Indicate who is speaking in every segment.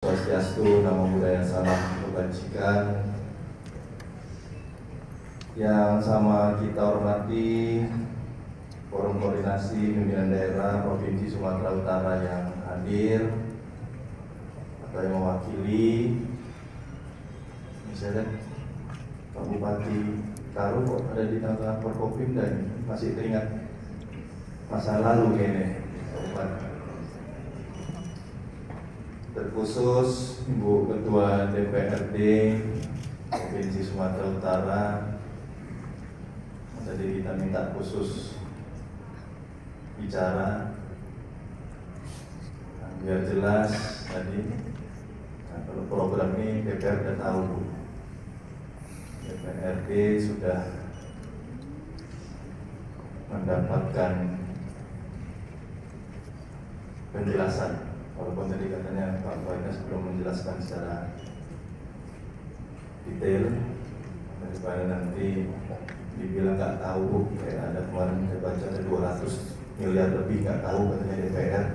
Speaker 1: Swastiastu, Namo Buddhaya, Salam Kebajikan. Yang sama kita hormati Forum Koordinasi Pimpinan Daerah Provinsi Sumatera Utara yang hadir atau yang mewakili, misalnya Pak Bupati Taru kok ada di tengah-tengah Forkopimda ini, masih teringat masa lalu kayaknya. Terkhusus Ibu Ketua DPRD Provinsi Sumatera Utara, tadi kita minta khusus bicara biar jelas tadi. Kalau program ini DPR sudah tahu, DPRD sudah mendapatkan penjelasan, walaupun tadi katanya Pak Wainas belum menjelaskan secara detail, daripada nanti dibilang nggak tahu. Kayak ada kemarin saya baca ada 200 miliar lebih nggak tahu katanya DPR.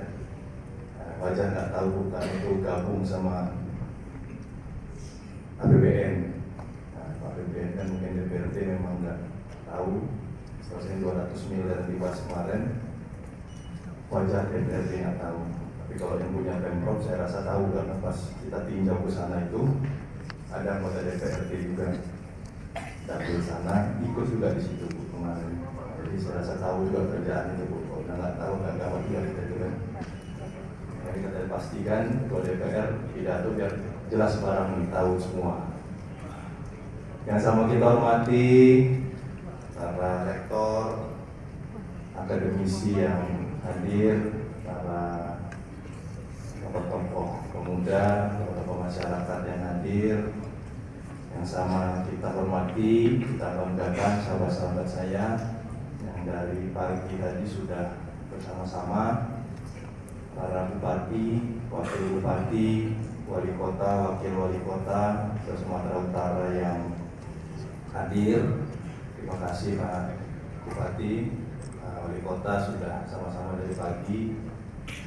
Speaker 1: Wajar nggak tahu, bukan itu gabung sama APBN. APBN kan mungkin DPRD memang nggak tahu. Selesai 200 miliar yang dibahas kemarin, wajar DPRD nggak tahu. Tapi kalau yang punya Pemprov saya rasa tahu, karena pas kita tinjau ke sana itu ada anggota DPRD juga dari sana, ikut juga di situ Bu kemarin. Jadi saya rasa tahu juga kerjaan itu Bu. Kalau nggak tahu nggak gawat juga kita juga. Jadi kita pastikan Ketua DPR pidato biar jelas barang tahu semua. Yang sama kita hormati para rektor, akademisi yang hadir, para tokoh-tokoh pemuda, tokoh-tokoh masyarakat yang hadir. Yang sama kita hormati, kita banggakan sahabat-sahabat saya yang dari pagi tadi sudah bersama-sama, para bupati, wakil bupati, wali kota, wakil wali kota Sumatera Utara yang hadir. Terima kasih Pak Bupati, Pak Wali Kota sudah sama-sama dari pagi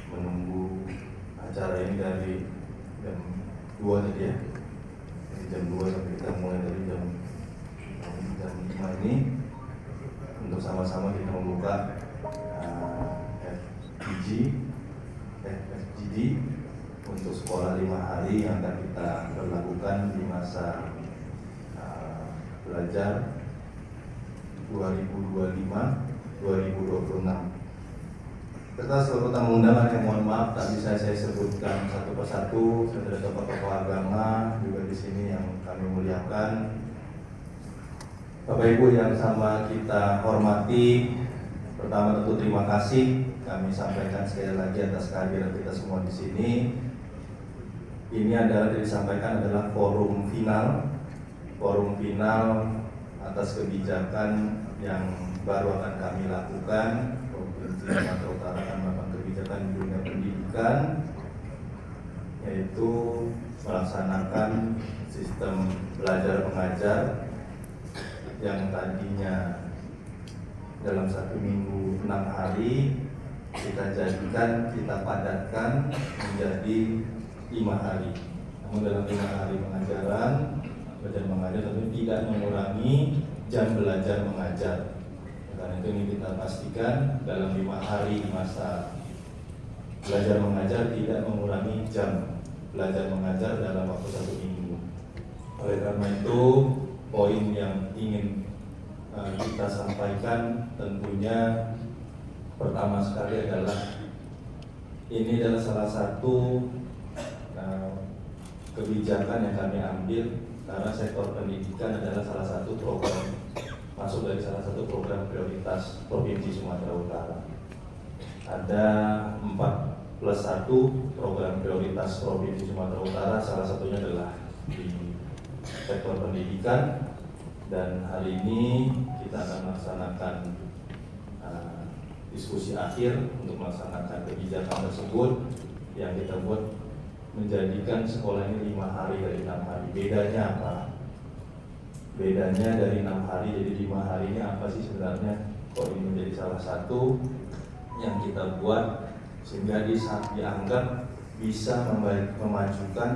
Speaker 1: menunggu acara ini dari jam 2 tadi ya. Dari jam 2 sampai kita mulai dari jam 5 ini untuk sama-sama kita membuka FGD untuk sekolah 5 hari yang akan kita berlakukan di masa belajar 2025-2026. Serta seluruh tamu undangan yang mohon maaf tak bisa saya sebutkan satu persatu. Saudara tokoh-tokoh agama juga di sini yang kami muliakan. Bapak Ibu yang sama kita hormati, pertama tentu terima kasih kami sampaikan sekali lagi atas kehadiran kita semua di sini. Ini adalah disampaikan adalah forum final atas kebijakan yang baru akan kami lakukan. Provinsi Sumatera Utara akan melakukan kebijakan di dunia pendidikan, yaitu melaksanakan sistem belajar mengajar yang tadinya dalam 1 minggu 6 hari kita jadikan, kita padatkan menjadi 5 hari. Namun dalam 5 hari belajar mengajar tentu tidak mengurangi jam belajar mengajar. Karena itu ini kita pastikan dalam 5 hari masa belajar mengajar tidak mengurangi jam belajar mengajar dalam waktu 1 minggu. Oleh karena itu poin yang ingin kita sampaikan tentunya pertama sekali adalah ini adalah salah satu kebijakan yang kami ambil karena sektor pendidikan adalah salah satu program, masuk dari salah satu program prioritas Provinsi Sumatera Utara. Ada 4+1 program prioritas Provinsi Sumatera Utara, salah satunya adalah di sektor pendidikan. Dan hari ini kita akan melaksanakan diskusi akhir untuk melaksanakan kebijakan tersebut yang kita buat menjadikan sekolah ini 5 hari dari 6 hari. Bedanya apa? Bedanya dari 6 hari jadi 5 hari ini apa sih sebenarnya? Kok ini menjadi salah satu yang kita buat sehingga dianggap bisa memajukan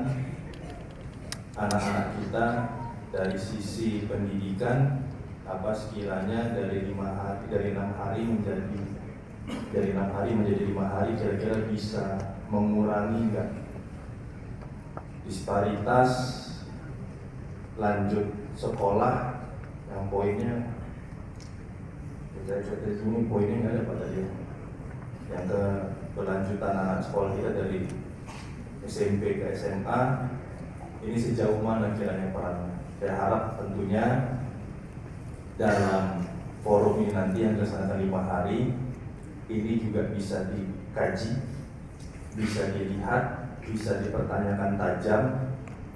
Speaker 1: anak-anak kita dari sisi pendidikan, sekiranya dari 6 hari menjadi 5 hari, kira-kira bisa mengurangi nggak disparitas lanjut sekolah yang poinnya kita ini poinnya nggak ada Pak tadi, yang ke berlanjutan anak sekolah kita dari SMP ke SMA ini sejauh mana kiranya perannya. Saya harap tentunya dalam forum ini nanti yang dilaksanakan 5 hari ini juga bisa dikaji, bisa dilihat, bisa dipertanyakan tajam,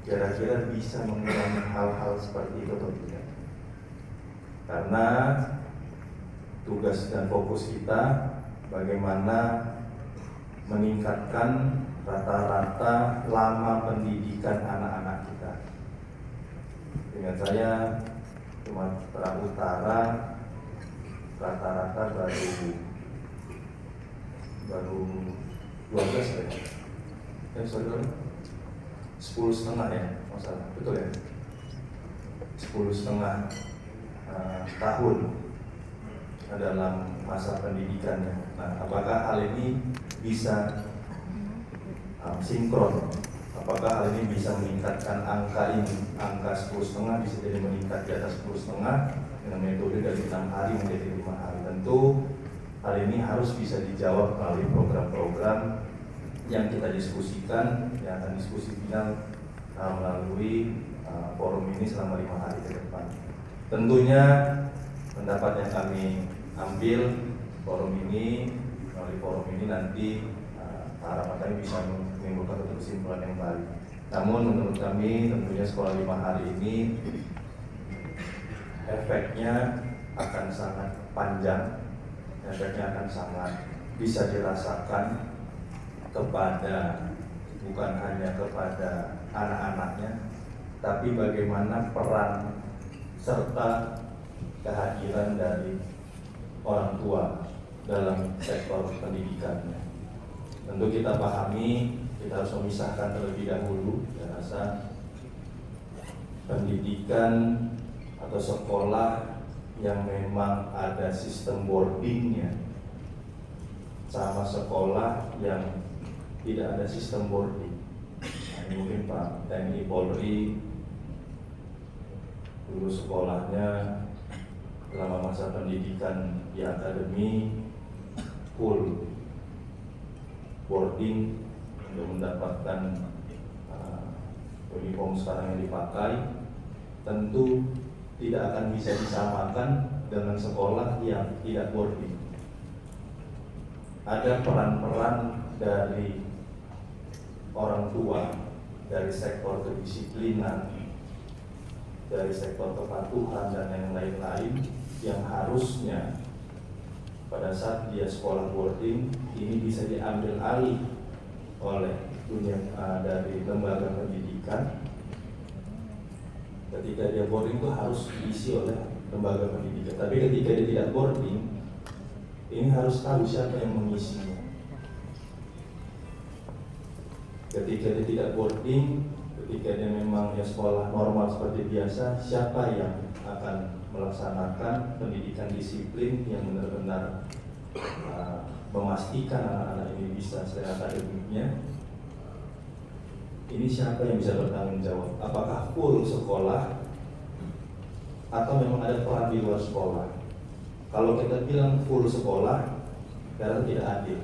Speaker 1: kira-kira bisa mengurangi hal-hal seperti itu atau tidak. Karena tugas dan fokus kita bagaimana meningkatkan rata-rata lama pendidikan anak-anak kita. Dengan saya Sumatera Utara rata-rata baru 12 ya, 10,5 ya, masalah betul ya, 10,5 tahun dalam masa pendidikannya. Nah, apakah hal ini bisa sinkron? Apakah hal ini bisa meningkatkan angka ini? Angka 10,5 bisa jadi meningkat di atas 10,5 dengan metode dari 6 hari menjadi 5 hari. Tentu hal ini harus bisa dijawab melalui program-program yang kita diskusikan, yang akan diskusi final melalui forum ini selama 5 hari ke depan. Tentunya pendapat yang kami ambil melalui forum ini nanti harapan kami bisa menimbulkan kesimpulan yang baik. Namun menurut kami tentunya sekolah 5 hari ini efeknya akan sangat panjang, efeknya akan sangat bisa dirasakan bukan hanya kepada anak-anaknya, tapi bagaimana peran serta kehadiran dari orang tua dalam sektor pendidikannya. Tentu kita pahami, kita harus memisahkan terlebih dahulu. Saya rasa pendidikan atau sekolah yang memang ada sistem boardingnya sama sekolah yang tidak ada sistem boarding. Nah, ini mungkin Pak TNI Polri dulu sekolahnya selama masa pendidikan di akademi full boarding untuk mendapatkan uniform sekarang yang dipakai, tentu tidak akan bisa disamakan dengan sekolah yang tidak boarding. Ada peran-peran dari orang tua, dari sektor kedisiplinan, dari sektor kepatuhan dan yang lain-lain yang harusnya pada saat dia sekolah boarding ini bisa diambil alih oleh dunia dari lembaga pendidikan. Ketika dia boarding itu harus diisi oleh lembaga pendidikan. Tapi ketika dia tidak boarding, ini harus tahu siapa yang mengisinya. Ketika dia tidak boarding, ketika dia memang sekolah normal seperti biasa, siapa yang akan melaksanakan pendidikan disiplin yang benar-benar memastikan anak-anak ini bisa secara akademiknya? Ini siapa yang bisa bertanggung jawab? Apakah full sekolah atau memang ada peran di luar sekolah? Kalau kita bilang full sekolah, karena tidak adil.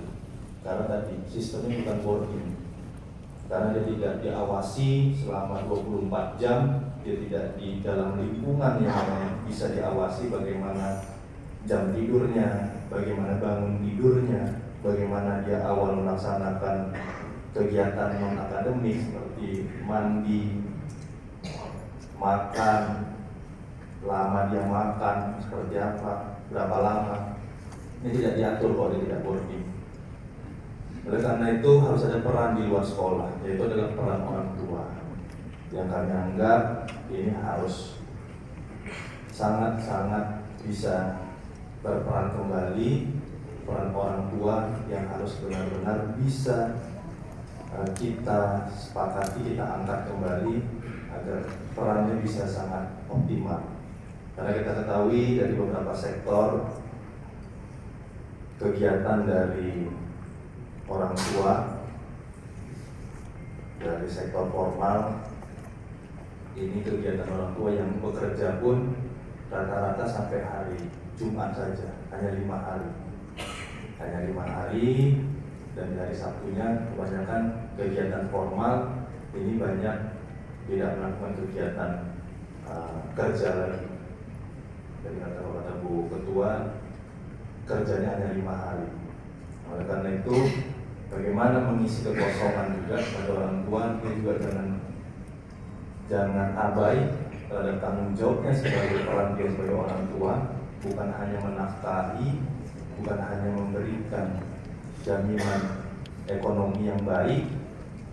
Speaker 1: Karena tadi sistemnya bukan boarding. Karena dia tidak diawasi selama 24 jam, dia tidak di dalam lingkungan yang bisa diawasi bagaimana jam tidurnya, bagaimana bangun tidurnya, bagaimana dia awal melaksanakan kegiatan non-akademik seperti mandi, makan, lama dia makan, seperti apa, berapa lama. Ini tidak diatur kalau dia tidak boarding. Oleh karena itu harus ada peran di luar sekolah, yaitu adalah peran orang tua. Yang kami anggap ini harus sangat-sangat bisa berperan kembali, peran orang tua yang harus benar-benar bisa kita sepakati, kita angkat kembali agar perannya bisa sangat optimal. Karena kita ketahui dari beberapa sektor kegiatan dari orang tua, dari sektor formal, ini kegiatan orang tua yang bekerja pun rata-rata sampai hari Jumat saja, hanya 5 hari. Hanya 5 hari, dan dari Sabtunya kebanyakan kegiatan formal, ini banyak tidak melakukan kegiatan kerja lagi. Jadi kata Bu Ketua, kerjanya hanya 5 hari. Oleh karena itu, bagaimana mengisi kekosongan juga pada orang tua, itu juga jangan abai terhadap tanggung jawabnya sebagai peran dia sebagai orang tua, bukan hanya menafkahi, bukan hanya memberikan jaminan ekonomi yang baik,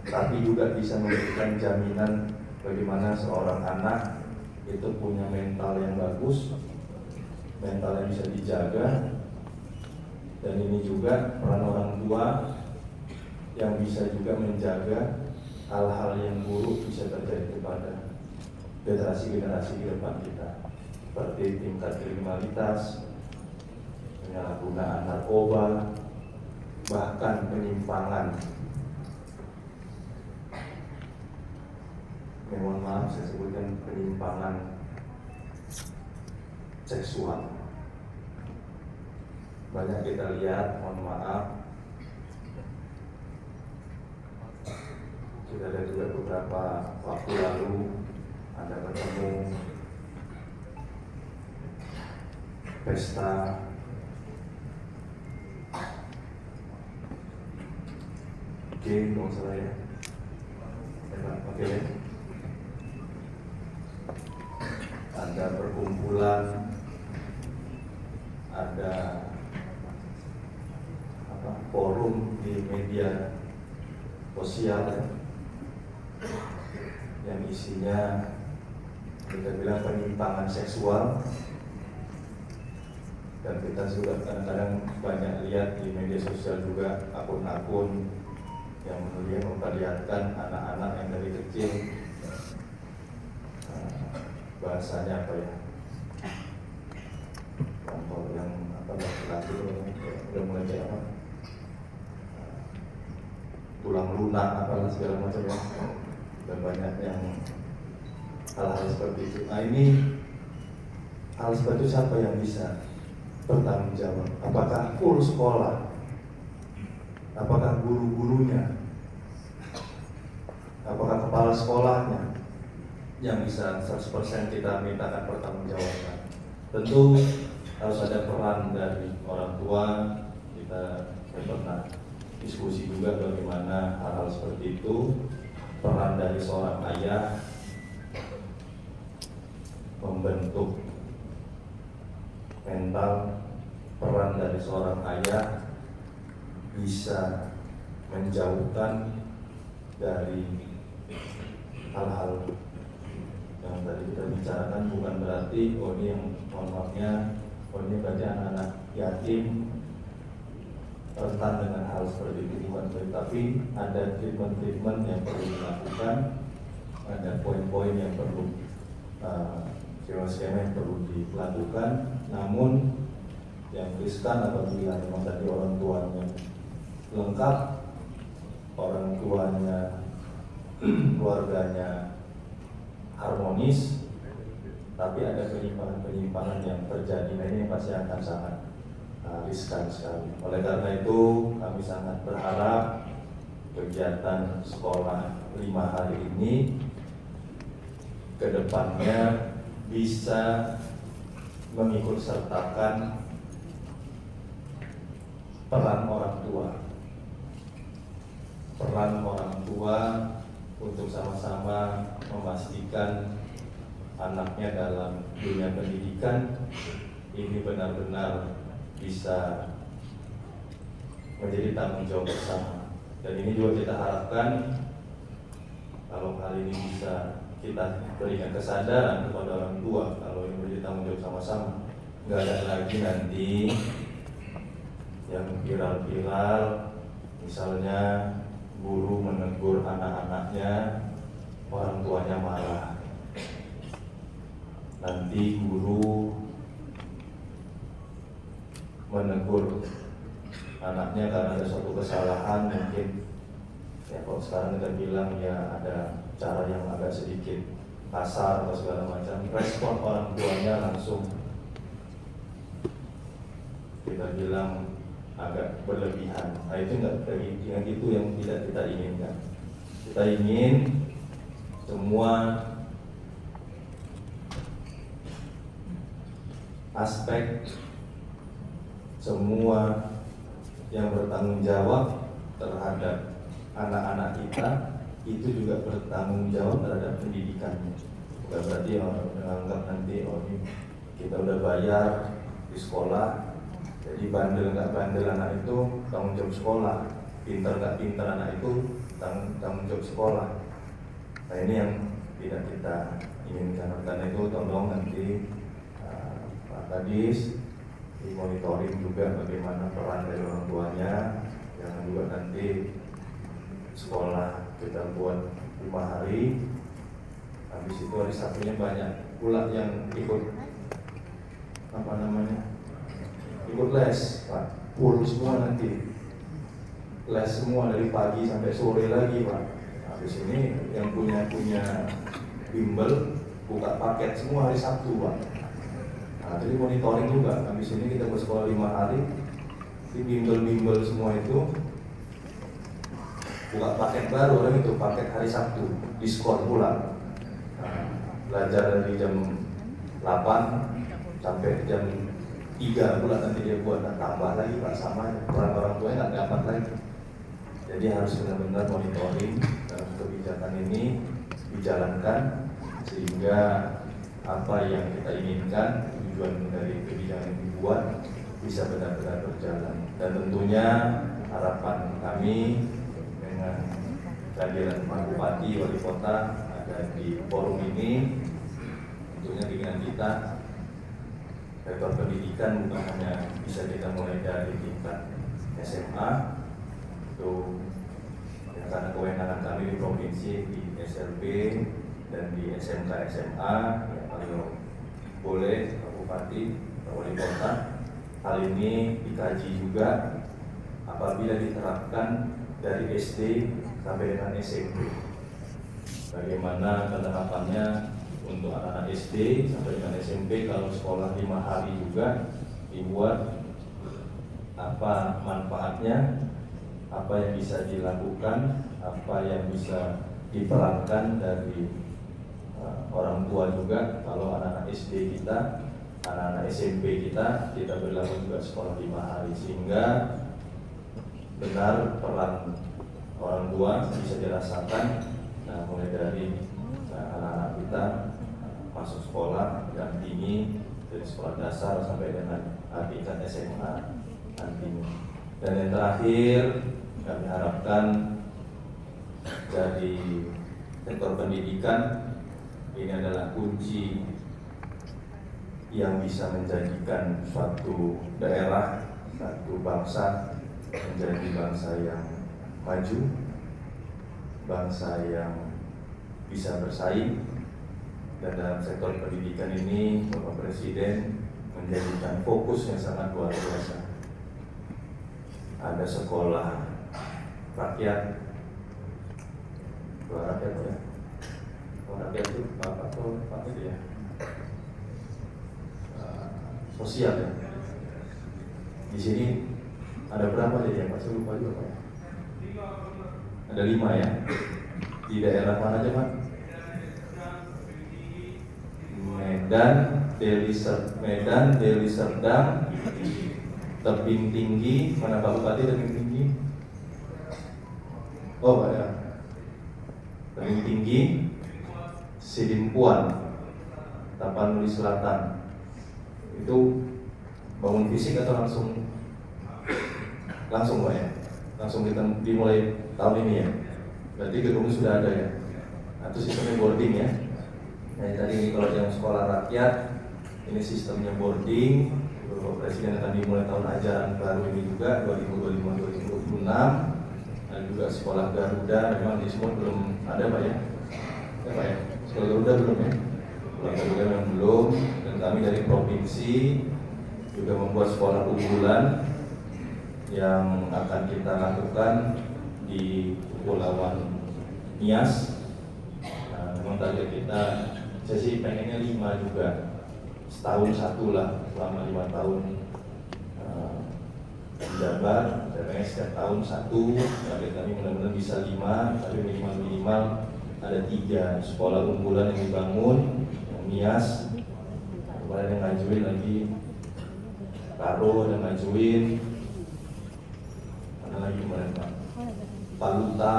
Speaker 1: tapi juga bisa memberikan jaminan bagaimana seorang anak itu punya mental yang bagus, mental yang bisa dijaga. Dan ini juga peran orang tua yang bisa juga menjaga hal-hal yang buruk bisa terjadi kepada generasi-generasi di depan kita, seperti tingkat kriminalitas, penyalahgunaan narkoba, bahkan penyimpangan. Mohon maaf, saya sebutkan penyimpangan seksual. Banyak kita lihat, mohon maaf, kita ada juga beberapa waktu lalu Anda ketemu pesta gay, kalau salah ya, oke. Ada perkumpulan, ada forum di media sosial yang isinya kita bilang penyimpangan seksual, dan kita sudah kadang-kadang banyak lihat di media sosial juga akun-akun yang memperlihatkan anak-anak yang dari kecil, bahasanya apa ya, contoh yang laki-laki udah mulai kayak apa, tulang lunak apalah segala macam ya, dan banyak yang hal-hal seperti itu. Nah, ini hal seperti itu siapa yang bisa bertanggung jawab? Apakah full sekolah? Apakah guru-gurunya? Apakah kepala sekolahnya yang bisa 100% kita mintakan pertanggungjawaban? Tentu harus ada peran dari orang tua. Kita pernah diskusi juga bagaimana hal-hal seperti itu, peran dari seorang ayah membentuk mental, peran dari seorang ayah bisa menjauhkan dari hal-hal yang tadi kita bicarakan. Bukan berarti ini yang mohon maafnya, ini berarti anak-anak yatim rentan dengan hal seperti itu, bukan. Tapi ada treatment yang perlu dilakukan, ada poin-poin yang perlu skema-skema yang perlu dilakukan. Namun yang riskan apabila memang tadi orang tuanya lengkap, orang tuanya keluarganya harmonis, tapi ada penyimpangan yang terjadi, nah ini pasti akan sangat riskan sekali. Oleh karena itu kami sangat berharap kegiatan sekolah 5 hari ini kedepannya bisa mengikut sertakan peran orang tua. Peran orang tua untuk sama-sama memastikan anaknya dalam dunia pendidikan ini benar-benar bisa menjadi tanggung jawab bersama. Dan ini juga kita harapkan kalau hal ini bisa kita berikan kesadaran kepada orang tua, kalau ini menjadi tanggung jawab sama-sama, nggak ada lagi nanti yang viral-viral, misalnya guru menegur anak-anaknya, orang tuanya marah. Nanti guru menegur anaknya karena ada suatu kesalahan, mungkin ya kalau sekarang kita bilang ya ada cara yang agak sedikit kasar atau segala macam, respon orang tuanya langsung kita bilang agak berlebihan. Nah itu yang itu yang tidak kita inginkan. Kita ingin semua aspek, semua yang bertanggung jawab terhadap anak-anak kita itu juga bertanggung jawab terhadap pendidikannya. Bukan berarti orang menganggap nanti kita udah bayar di sekolah, jadi bandel nggak bandel anak itu tanggung jawab sekolah, pintar nggak pintar anak itu tanggung jawab sekolah. Nah ini yang tidak kita inginkan. Karena itu tolong nanti Pak Kadis dimonitoring juga bagaimana peran dari orang tuanya. Jangan juga nanti sekolah kita buat 5 hari, habis itu hari Sabtunya banyak pula yang ikut ikut les, Pak. Full semua nanti, les semua dari pagi sampai sore lagi, Pak. Habis ini yang punya bimbel buka paket semua hari Sabtu, Pak. Nah, jadi monitoring juga. Habis ini kita bersekolah 5 hari, di bimbel semua itu buka paket baru, orang itu paket hari Sabtu, diskon pula. Nah, belajar dari jam 8 sampai jam 3 pula nanti dia buat, tambah lagi Pak, sama orang tuanya nggak dapat lagi. Jadi harus benar-benar monitoring dalam kebijakan ini dijalankan sehingga apa yang kita inginkan, tujuan dari kebijakan yang dibuat bisa benar-benar berjalan. Dan tentunya harapan kami dengan kehadiran Pak Bupati, Wali Kota ada di forum ini, tentunya keinginan kita sektor pendidikan bukan hanya bisa kita mulai dari tingkat SMA itu ya, karena kewenangan kami di provinsi, di SLB dan di SMK SMA ya, kalau boleh Pak Bupati, Pak Wali Kota, hal ini dikaji juga apabila diterapkan dari SD sampai dengan SMP. Bagaimana penerapannya untuk anak-anak SD sampai dengan SMP, kalau sekolah 5 hari juga dibuat apa manfaatnya, apa yang bisa dilakukan, apa yang bisa diperankan dari orang tua juga. Kalau anak-anak SD kita, anak-anak SMP kita berlaku juga sekolah 5 hari, sehingga benar peran orang tua bisa dirasakan. Nah, mulai dari anak-anak kita masuk sekolah dampingi dari sekolah dasar sampai dengan tingkat SMA nantinya. Dan yang terakhir kami harapkan dari sektor pendidikan ini adalah kunci yang bisa menjadikan suatu daerah, satu bangsa menjadi bangsa yang maju, bangsa yang bisa bersaing. Dan dalam sektor pendidikan ini Bapak Presiden menjadikan fokus yang sangat luar biasa. Ada sekolah rakyat, sekolah rakyat ya. Sekolah rakyat itu Bapak atau Pak itu ya, sosial ya. Di sini ada berapa jadi ya Pak? Saya lupa juga Pak. Ada 5 ya. Di daerah mana aja Pak? Medan, Deli Serdang, Tebing Tinggi, mana Pak Bupati Tebing Tinggi? Oh Pak ya, Tebing Tinggi, Sidimpuan, Tapanuli Selatan. Itu bangun fisik atau langsung Pak ya? Langsung kita dimulai tahun ini ya? Berarti gedungnya sudah ada ya? Nah, itu sistemnya boarding ya? Nah tadi kalau yang sekolah rakyat ini sistemnya boarding. Bapak Presiden akan dimulai tahun ajaran baru ini juga 2025-2026. Nah juga sekolah Garuda. Memang di semua belum ada Pak ya? Ya Pak ya? Sekolah Garuda belum ya? Sekolah Garuda memang belum. Dan kami dari provinsi juga membuat sekolah unggulan yang akan kita lakukan di Kepulauan Nias. Nah, memang target kita, saya sih pengennya 5 juga, setahun satu lah, selama 5 tahun menjabat. Saya pengen setiap tahun satu, target kami mudah-mudahan bisa 5, tapi minimal ada 3 sekolah unggulan yang dibangun, yang Nias, kemarin yang ngajuin lagi, Karo yang ngajuin, mana lagi kemarin Pak? Paluta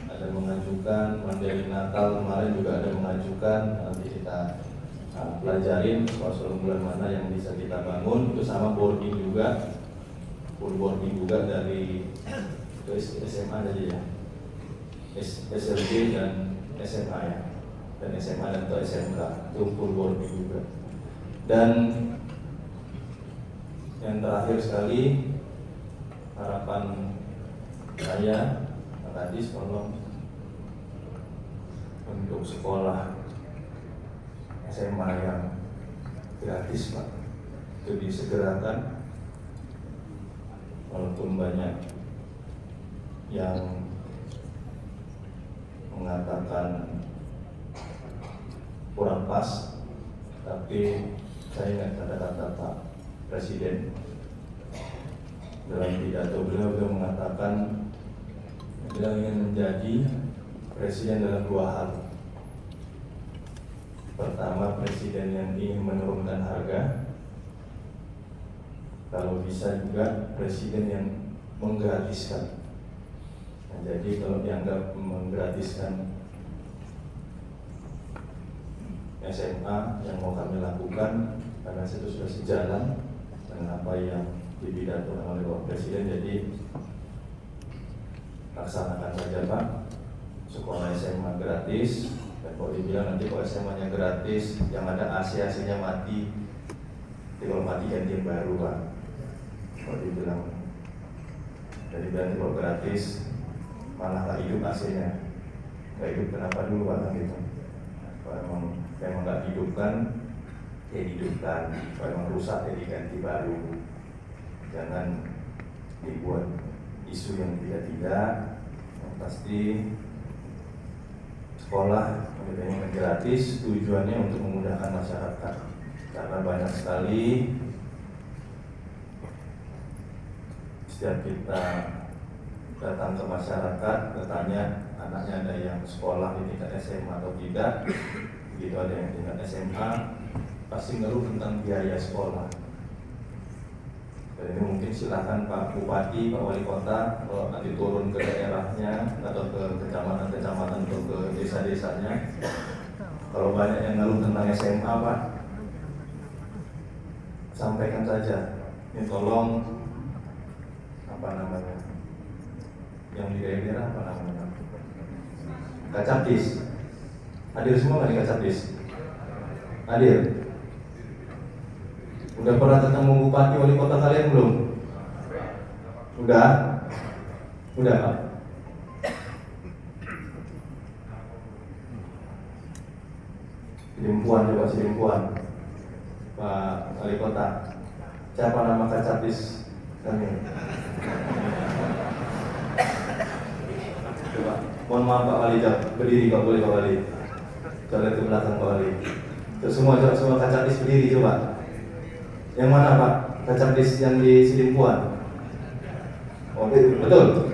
Speaker 1: ada mengajukan, Mandiri Natal kemarin juga ada mengajukan. Nanti kita pelajarin sekolah unggulan mana yang bisa kita bangun. Itu sama boarding juga, full boarding juga dari SMA tadi ya, SLB dan SMA ya, dan SMA dan atau SMK itu full boarding juga. Dan yang terakhir sekali, harapan saya, Pak Kadis, tolong untuk sekolah SMA yang gratis Pak, itu disegerakan. Walaupun banyak yang mengatakan kurang pas, tapi saya ingat kata-kata Pak Presiden dalam pidato beliau mengatakan beliau ingin menjadi presiden dalam 2 hal. Pertama, presiden yang ingin menurunkan harga. Kalau bisa juga presiden yang menggratiskan. Nah, jadi kalau dianggap menggratiskan SMA yang mau kami lakukan, karena itu sudah sejalan dengan apa yang dipidatokan oleh Bapak Presiden, jadi laksanakan saja Pak, sekolah SMA gratis. Dan kalau dibilang nanti kalau SMA-nya gratis, yang ada AC-nya mati, jadi kalau mati ganti yang baru Pak. Kalau dibilang, jadi nanti kalau gratis, malah tak hidup AC-nya, nggak hidup kenapa dulu Pak gitu. Kalau memang nggak hidupkan, ya hidupkan. Kalau memang rusak, ya diganti baru. Jangan dibuat isu yang tidak-tidak. Yang pasti sekolah yang gratis tujuannya untuk memudahkan masyarakat, karena banyak sekali setiap kita datang ke masyarakat bertanya anaknya ada yang sekolah di tingkat SMA atau tidak, begitu ada yang tingkat SMA pasti ngeluh tentang biaya sekolah. Dan ini mungkin silakan Pak Bupati, Pak Wali Kota, kalau nanti turun ke daerahnya atau ke kecamatan-kecamatan atau ke desa-desanya, kalau banyak yang ngeluh tentang SMA Pak, sampaikan saja. Ini tolong apa namanya, yang di daerah apa namanya, Kacapdis. Hadir semua nggak di Kacapdis? Hadir. Udah pernah ketemu bupati wali kota kalian belum? Udah? Udah Pak? Silimpuan, coba Silimpuan, Pak wali kota. Siapa nama Kacapdis kami? Coba, mohon maaf Pak Wali, berdiri Pak, boleh Pak Wali. Coba lihat ke belakang Pak Wali. Semua Kacapdis berdiri coba. Yang mana Pak? Kacapdis yang di Silimpuan? Oh betul?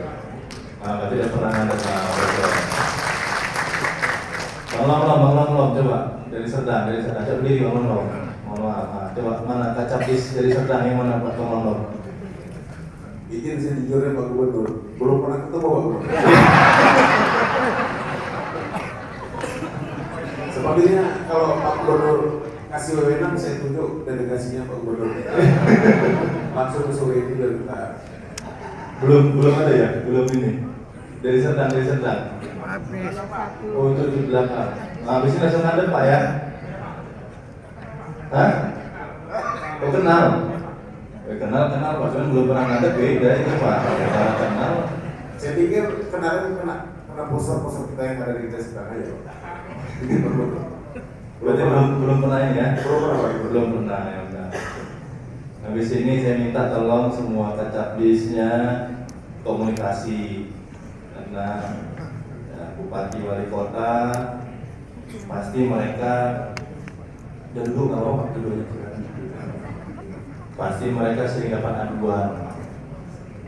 Speaker 1: Berarti tidak pernah ada Pak. Bang Long, coba dari Serdang, coba berdiri Bang Long. Mohon maaf, coba mana Kacapdis dari Serdang yang mana Pak Bang Long?
Speaker 2: Izin sejujurnya Pak Gubernur, belum pernah ketemu Pak Gubernur. Sepertinya kalau Pak Gubernur kasih wewenang, saya tunjuk delegasinya Pak Gubernur. Langsung ke sore ini dari kita.
Speaker 1: Belum ada ya, belum ini. Dari Serdang. Oh itu di belakang. Nah, habis ini langsung ada Pak ya? Hah? Oh kenal Pak, cuman belum pernah ngadep, beda itu Pak. Kalau kenal
Speaker 2: Saya pikir kemarin kena poster-poster kita yang ada di kita sekarang aja. Ini perlu.
Speaker 1: Berarti belum pernah ini ya?
Speaker 2: Belum
Speaker 1: pernah ya udah. Habis ini saya minta tolong semua kacabisnya komunikasi karena ya, bupati wali kota pasti mereka dulu kalau dulu pasti mereka sering dapat aduan.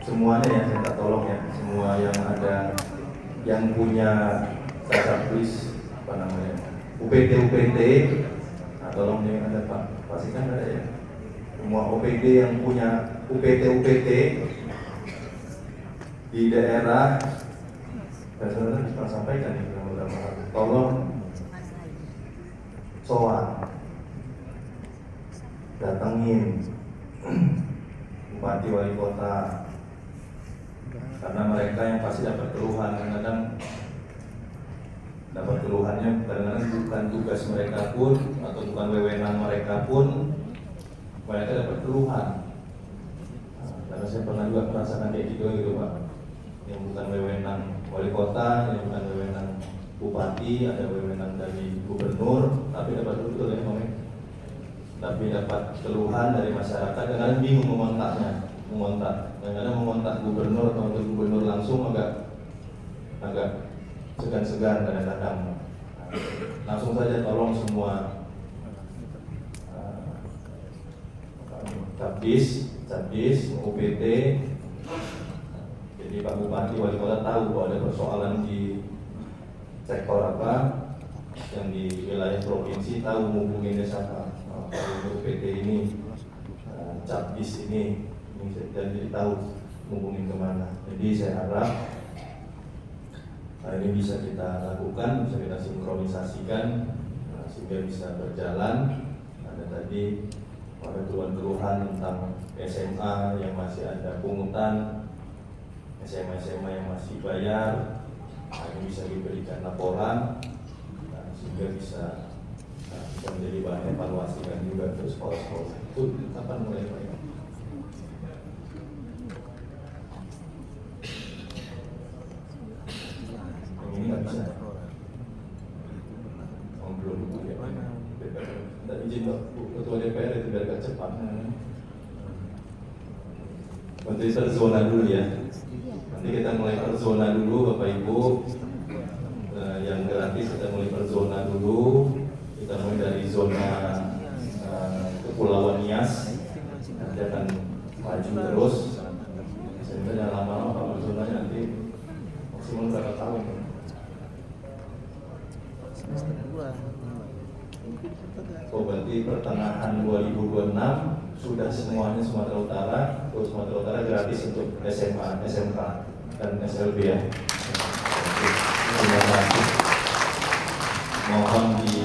Speaker 1: Semuanya ya saya minta tolong ya, semua yang ada yang punya kacabis apa namanya UPT, nah tolong yang ada Pak, pasti kan ada ya. Semua OPD yang punya UPT di daerah, dan sebenarnya bisa sampaikan nih, tolong soal datangin bupati wali kota, karena mereka yang pasti dapat keluhan kadang-kadang dapat keluhannya kadang-kadang bukan tugas mereka pun atau bukan wewenang mereka pun mereka dapat keluhan. Nah, karena saya pernah juga merasakan kayak gitu Pak, yang bukan wewenang wali kota, yang bukan wewenang bupati, ada wewenang dari gubernur, tapi dapat betul ya Pak, tapi dapat keluhan dari masyarakat, kadang-kadang bingung mengontak, kadang-kadang mengontak gubernur atau untuk gubernur langsung agak segan-segan kadang-kadang. Langsung saja tolong semua Cabdis, UPT. Jadi Pak Bupati Wali Kota tahu bahwa ada persoalan di sektor apa yang di wilayah provinsi, tahu menghubungi siapa. UPT ini, Cabdis ini jadi tahu menghubungi kemana. Jadi saya harap ini bisa kita lakukan, bisa kita sinkronisasikan sehingga bisa berjalan. Ada tadi ada keluhan-keluhan tentang SMA yang masih ada pungutan, SMA yang masih bayar, ini bisa diberikan laporan sehingga bisa menjadi bahan evaluasi dan juga terus sekolah-sekolah itu kapan mulai Pak? Ini nggak bisa. Belum ya. Tidak izin ketua DPR itu biar agak cepat. Nanti per zona dulu ya. Nanti kita mulai per zona dulu Bapak Ibu. Yang gratis kita mulai per zona dulu. Kita mulai dari zona Kepulauan Nias. Nanti akan maju terus. Sehingga jangan lama-lama kalau zonanya nanti maksimal berapa tahun. Oh, berarti pertengahan 2026 sudah semuanya Sumatera Utara, terus Sumatera Utara gratis untuk SMA, SMK, dan SLB ya. Terima kasih. Mohon di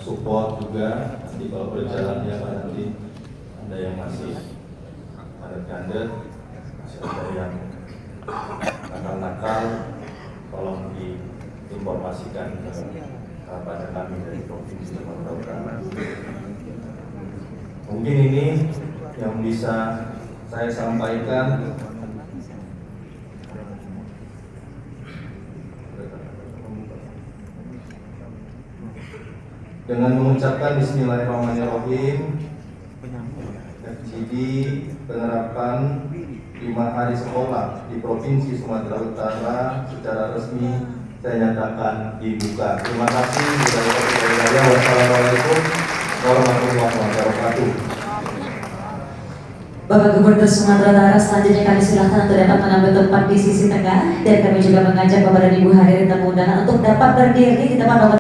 Speaker 1: support juga nanti kalau berjalannya nanti ada yang masih kandet-kandet, masih ada yang nakal-nakal, tolong diinformasikan kepada kami dari Provinsi Sumatera Utara. Mungkin ini yang bisa saya sampaikan. Dengan mengucapkan Bismillahirrahmanirrahim, FGD penerapan 5 hari sekolah di Provinsi Sumatera Utara secara resmi saya nyatakan dibuka. Terima kasih. Wassalamualaikum warahmatullahi wabarakatuh.
Speaker 3: Bapak Gubernur Sumatera Utara, selanjutnya kami silakan untuk dapat mengambil tempat di sisi tengah, dan kami juga mengajak Bapak dan Ibu hadirin tamu undangan untuk dapat berdiri di tempat Bapak.